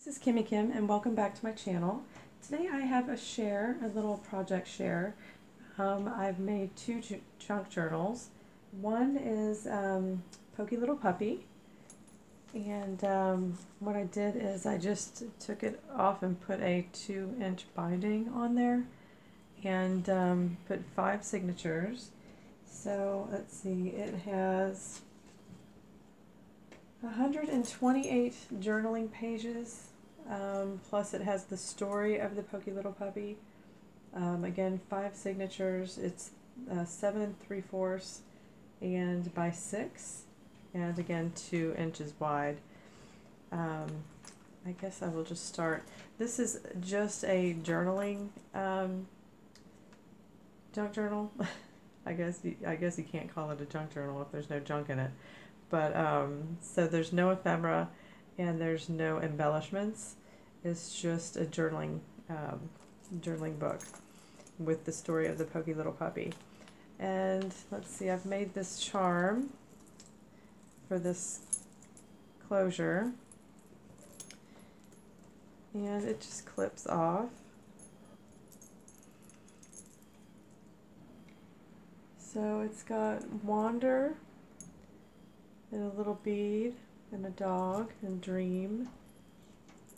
This is Kimmy Kim and welcome back to my channel. Today I have a little project share. I've made two junk journals. One is Pokey Little Puppy, and what I did is I just took it off and put a 2-inch binding on there and put 5 signatures. So let's see, it has 128 journaling pages, plus it has the story of the Pokey Little Puppy. Again, 5 signatures. It's 7 3/4 and by 6, and again 2 inches wide. I guess I will just start. This is just a journaling junk journal. I guess you can't call it a junk journal if there's no junk in it. But so there's no ephemera and there's no embellishments. It's just a journaling book with the story of the Pokey Little Puppy. And let's see, I've made this charm for this closure, and it just clips off. So it's got Wander and a little bead and a dog and Dream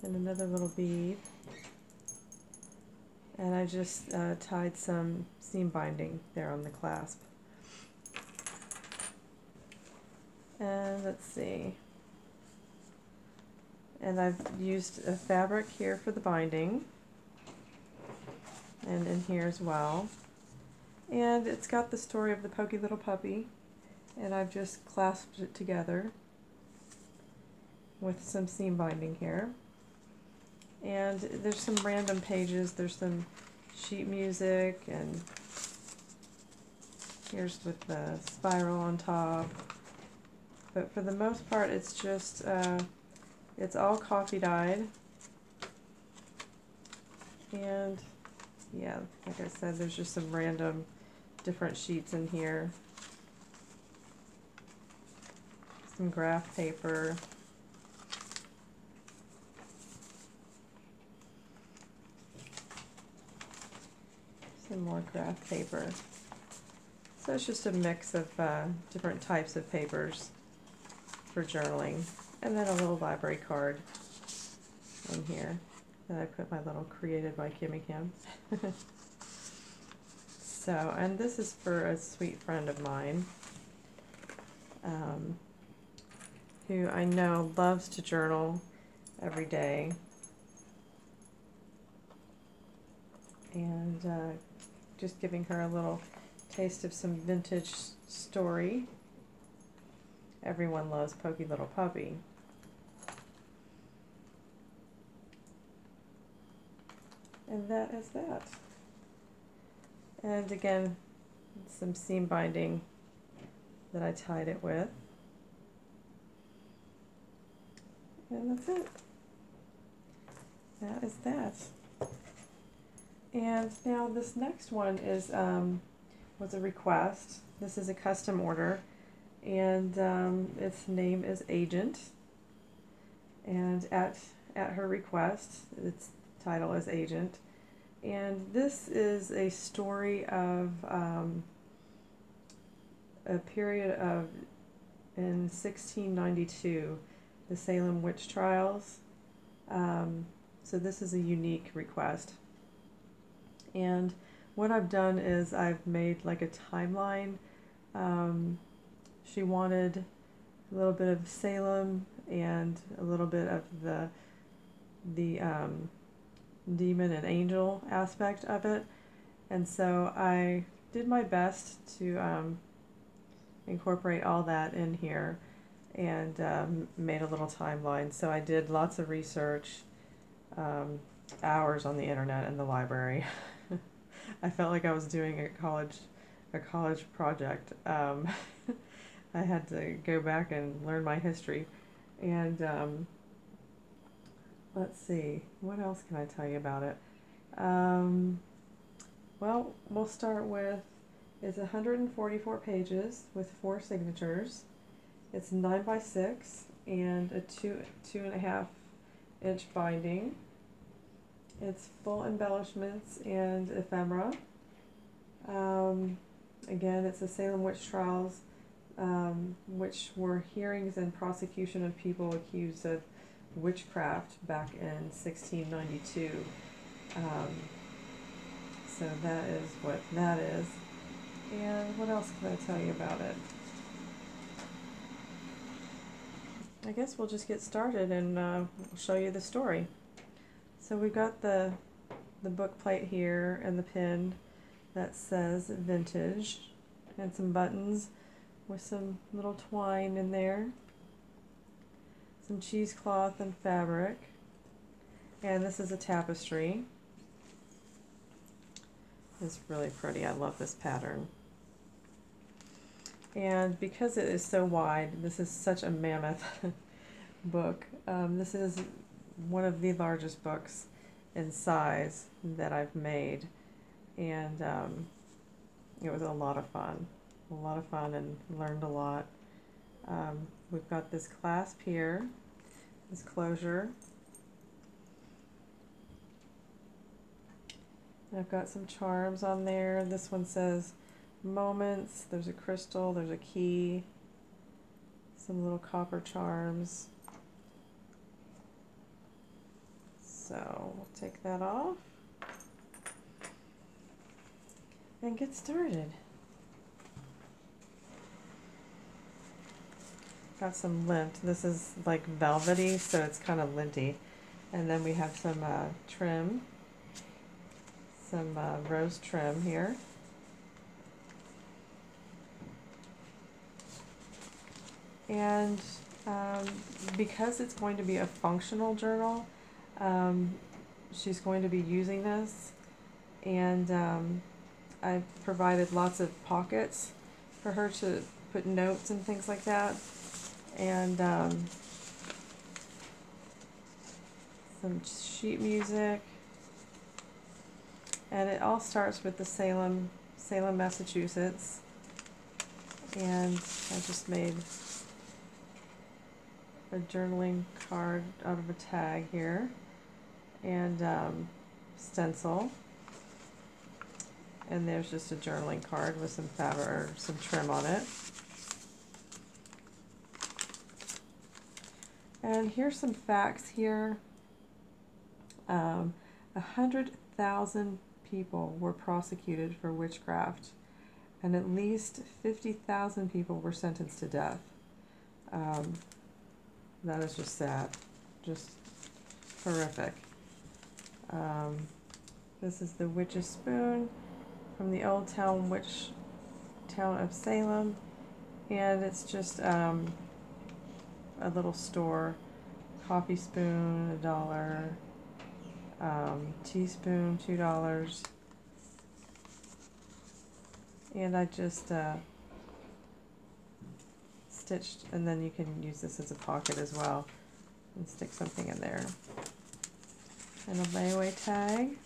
and another little bead, and I just tied some seam binding there on the clasp. And let's see, and I've used a fabric here for the binding and in here as well, and it's got the story of the Pokey Little Puppy, and I've just clasped it together with some seam binding here. And there's some random pages, there's some sheet music, and here's with the spiral on top. But for the most part, it's just, it's all coffee dyed. And yeah, like I said, there's just some random different sheets in here. Some graph paper. Some more graph paper. So it's just a mix of different types of papers for journaling. And then a little library card in here that I put my little created by Kimmy Kim. So, and this is for a sweet friend of mine who I know loves to journal every day. And just giving her a little taste of some vintage story. Everyone loves Pokey Little Puppy. And that is that. And again, some seam binding that I tied it with. And that's it. That is that. And now this next one is was a request. This is a custom order, and its name is Agent. And at her request, its title is Agent. And this is a story of a period of in 1692, the Salem witch trials. So this is a unique request. And what I've done is I've made like a timeline. She wanted a little bit of Salem and a little bit of the demon and angel aspect of it. And so I did my best to incorporate all that in here, and made a little timeline. So I did lots of research, hours on the internet and the library. I felt like I was doing a college project. I had to go back and learn my history. And let's see, what else can I tell you about it? Well, we'll start with, it's 144 pages with 4 signatures. It's 9 by 6 and a 2.5 inch binding. It's full embellishments and ephemera. Again, it's the Salem witch trials, which were hearings and prosecution of people accused of witchcraft back in 1692. So that is what that is. And what else can I tell you about it? I guess we'll just get started and we'll show you the story. So we've got the book plate here and the pin that says vintage, and some buttons with some little twine in there, some cheesecloth and fabric, and this is a tapestry. It's really pretty. I love this pattern. And because it is so wide, this is such a mammoth book. This is one of the largest books in size that I've made, and it was a lot of fun. And learned a lot. We've got this clasp here, this closure. I've got some charms on there. This one says moments. There's a crystal, there's a key, some little copper charms. So we'll take that off and get started. Got some lint. This is like velvety, so it's kind of linty. And then we have some trim, some rose trim here. And because it's going to be a functional journal, she's going to be using this, and I've provided lots of pockets for her to put notes and things like that, and some sheet music. And it all starts with the Salem, Massachusetts, and I just made a journaling card out of a tag here, and stencil, and there's just a journaling card with some fabric or some trim on it. And here's some facts here. 100,000 people were prosecuted for witchcraft, and at least 50,000 people were sentenced to death. That is just sad, just horrific. This is the witch's spoon from the old town of Salem, and it's just a little store. Coffee spoon, $1. Teaspoon, $2. And I just stitched, and then you can use this as a pocket as well and stick something in there. And a layaway tag.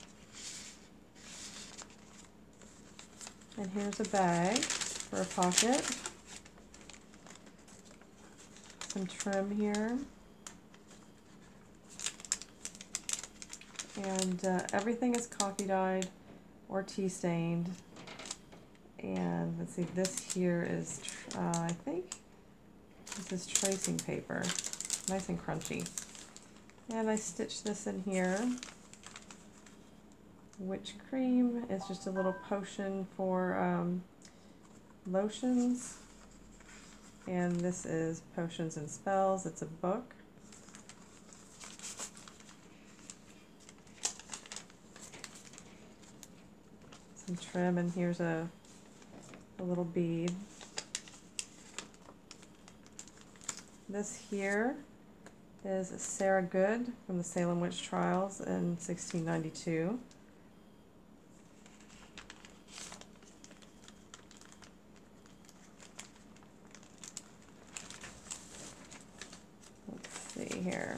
And here's a bag for a pocket. Some trim here. And everything is coffee dyed or tea stained. And let's see, this here is, I think this is tracing paper. Nice and crunchy. And I stitched this in here. Witch cream is just a little potion for lotions. And this is Potions and Spells. It's a book. Some trim, and here's a little bead. This here is Sarah Good from the Salem Witch Trials in 1692. Let's see here.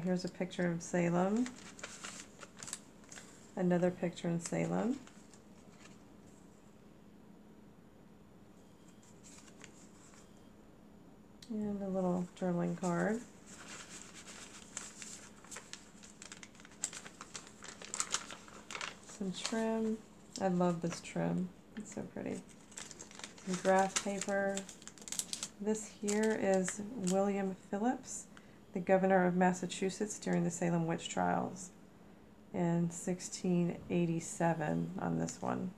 Here's a picture of Salem. Another picture in Salem. And a little journaling card. Some trim. I love this trim. It's so pretty. Some graph paper. This here is William Phillips, the governor of Massachusetts during the Salem witch trials in 1687 on this one.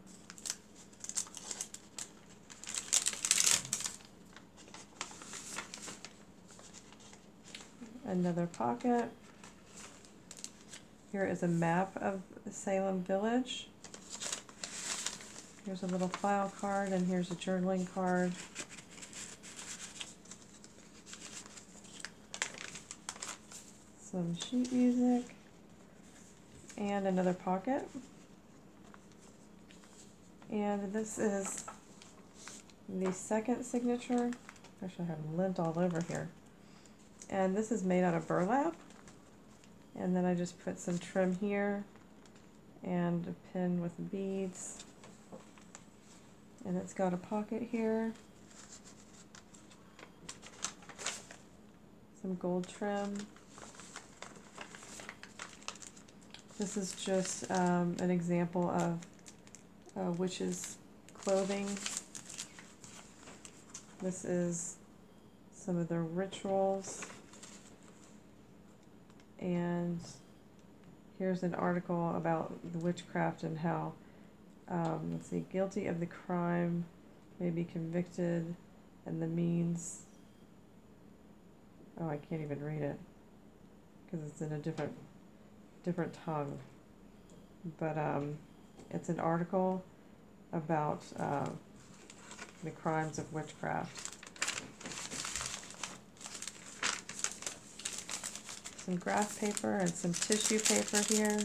Another pocket. Here is a map of Salem Village. Here's a little file card, and here's a journaling card. Some sheet music, and another pocket. And this is the second signature. Actually, I have lint all over here. And this is made out of burlap. And then I just put some trim here and a pin with beads. And it's got a pocket here. Some gold trim. This is just an example of witches' clothing. This is some of their rituals. And here's an article about the witchcraft and how, let's see, guilty of the crime may be convicted, and the means, oh, I can't even read it because it's in a different tongue. But it's an article about the crimes of witchcraft. Some graph paper and some tissue paper here.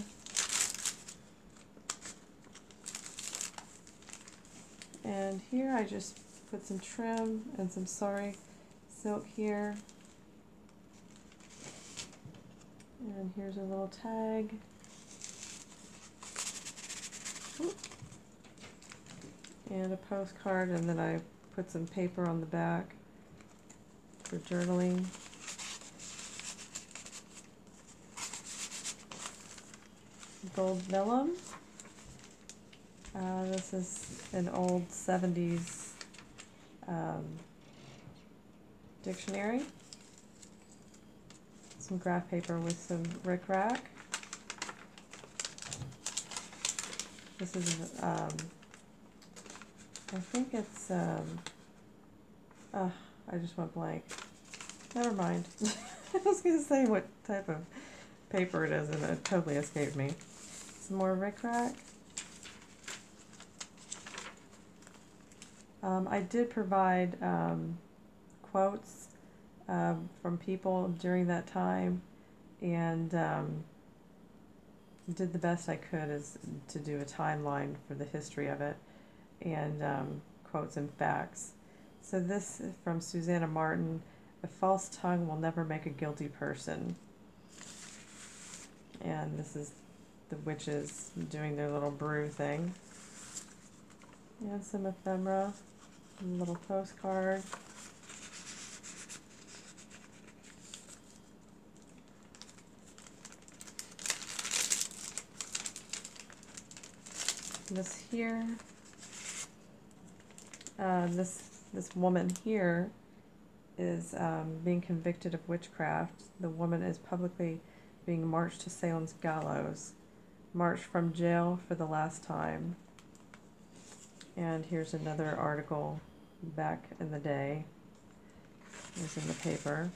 And here I just put some trim and some sari silk here. And here's a little tag. Oop. And a postcard, and then I put some paper on the back for journaling. Gold vellum. This is an old 70s dictionary. Some graph paper with some rickrack. This is, I think it's, I just went blank. Never mind. I was going to say what type of paper it is, and it totally escaped me. Some more rickrack. I did provide quotes from people during that time, and did the best I could as to do a timeline for the history of it, and quotes and facts. So this is from Susanna Martin: "A false tongue will never make a guilty person." And this is the witches doing their little brew thing. And some ephemera, a little postcard. This here, this woman here is being convicted of witchcraft. The woman is publicly being marched to Salem's gallows, marched from jail for the last time. And here's another article back in the day. It's in the paper.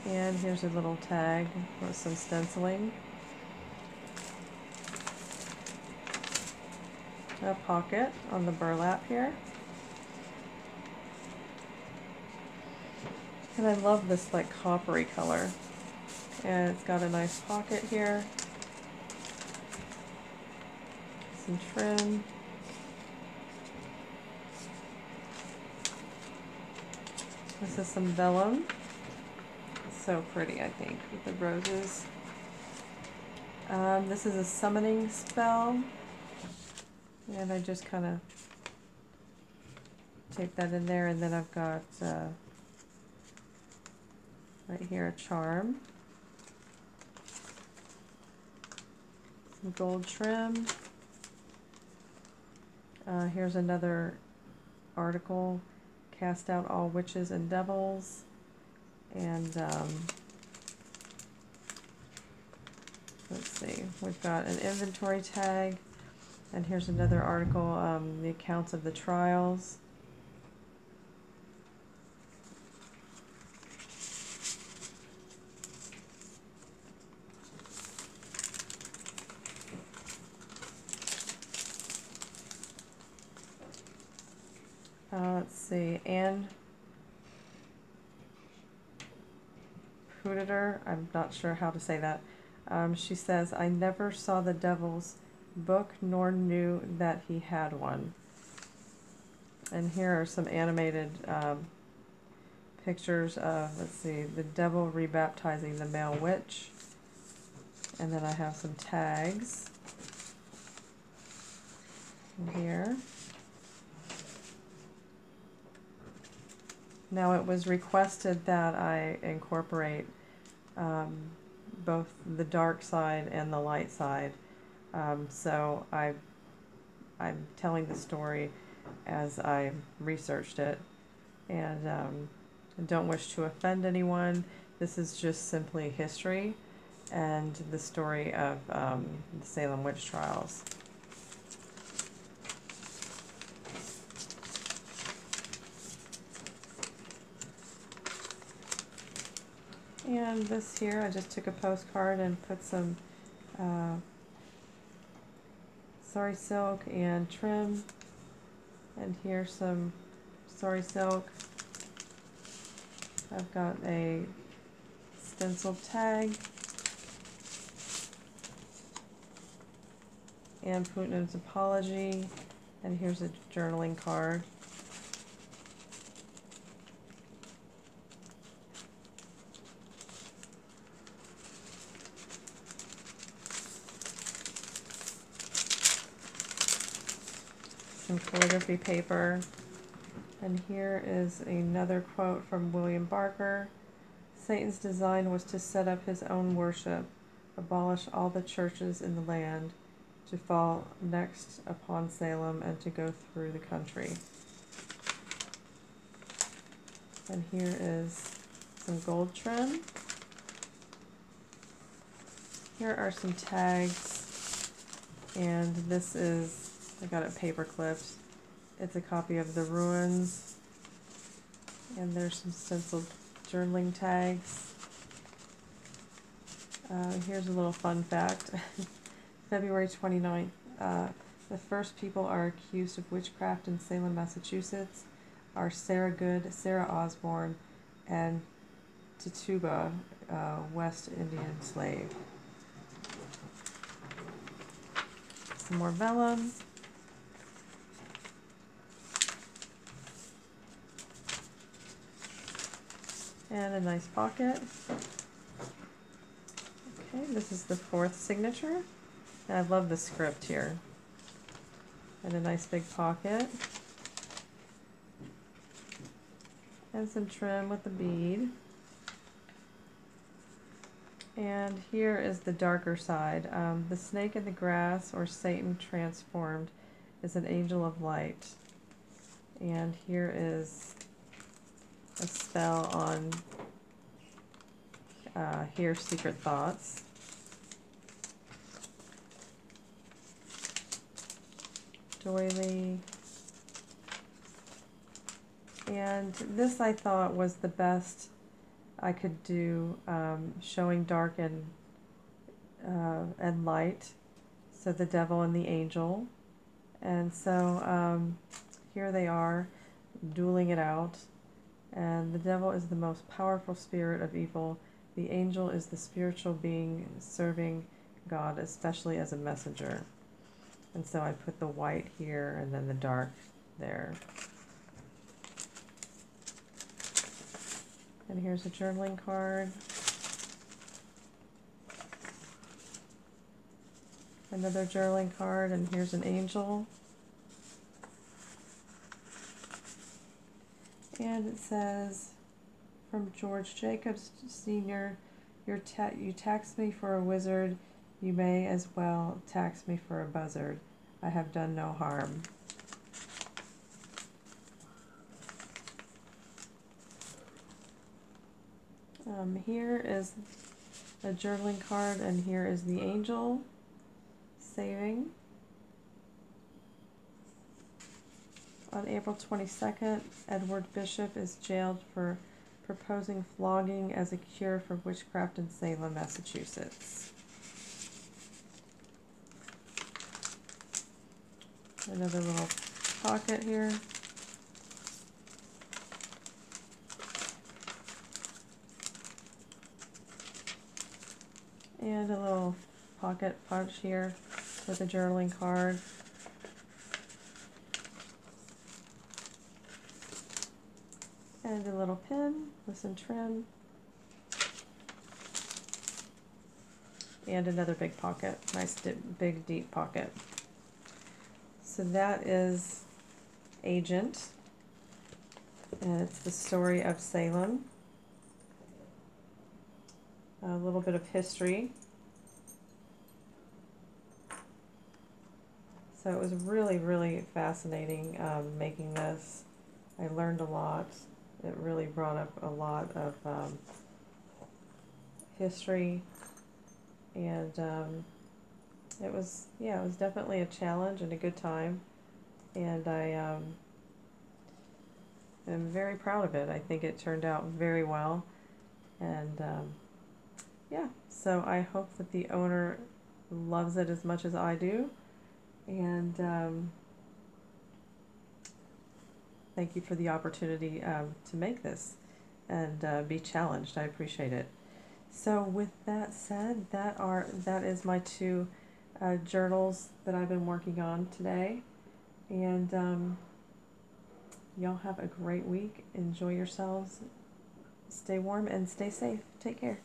And here's a little tag with some stenciling. A pocket on the burlap here. And I love this like coppery color. And it's got a nice pocket here. Some trim. This is some vellum. It's so pretty, I think, with the roses. This is a summoning spell. And I just kind of tape that in there, and then I've got Right here, a charm. Some gold trim. Here's another article, Cast Out All Witches and Devils. And let's see, we've got an inventory tag. And here's another article, the accounts of the trials. Let's see, Anne Puditer, I'm not sure how to say that. She says, I never saw the devil's book nor knew that he had one. And here are some animated pictures of, let's see, the devil rebaptizing the male witch. And then I have some tags here. Now it was requested that I incorporate both the dark side and the light side. So I'm telling the story as I researched it, and I don't wish to offend anyone. This is just simply history and the story of the Salem witch trials. And this here, I just took a postcard and put some sari silk and trim, and here's some sari silk. I've got a stenciled tag and Putnam's apology, and here's a journaling card. Some calligraphy paper, and here is another quote from William Barker. Satan's design was to set up his own worship, abolish all the churches in the land, to fall next upon Salem, and to go through the country. And here is some gold trim. Here are some tags, and this is, I got it paper clipped. It's a copy of The Ruins, and there's some stenciled journaling tags. Here's a little fun fact. February 29th, the first people are accused of witchcraft in Salem, Massachusetts are Sarah Good, Sarah Osborne, and Tituba, West Indian slave. Some more vellum. And a nice pocket. Okay, this is the fourth signature. And I love the script here. And a nice big pocket. And some trim with the bead. And here is the darker side. The snake in the grass, or Satan transformed, is an angel of light. And here is a spell on Hear Secret Thoughts. Doily. And this I thought was the best I could do, showing dark and light. So the devil and the angel. And so here they are, dueling it out. And the devil is the most powerful spirit of evil. The angel is the spiritual being serving God, especially as a messenger. And so I put the white here and then the dark there. And here's a journaling card. Another journaling card, and here's an angel. And it says, from George Jacobs Sr. You tax me for a wizard, you may as well tax me for a buzzard. I have done no harm. Here is a journaling card, and here is the angel saving. On April 22nd, Edward Bishop is jailed for proposing flogging as a cure for witchcraft in Salem, Massachusetts. Another little pocket here. And a little pocket punch here with a journaling card. And a little pin with some trim. And another big pocket, nice big deep pocket. So that is Agent, and it's the story of Salem. A little bit of history. So it was really, really fascinating making this. I learned a lot. It really brought up a lot of history, and it was definitely a challenge and a good time, and I am very proud of it. I think it turned out very well, and yeah, so I hope that the owner loves it as much as I do, and thank you for the opportunity to make this and be challenged. I appreciate it. So with that said, that is my two journals that I've been working on today, and y'all have a great week. Enjoy yourselves. Stay warm and stay safe. Take care.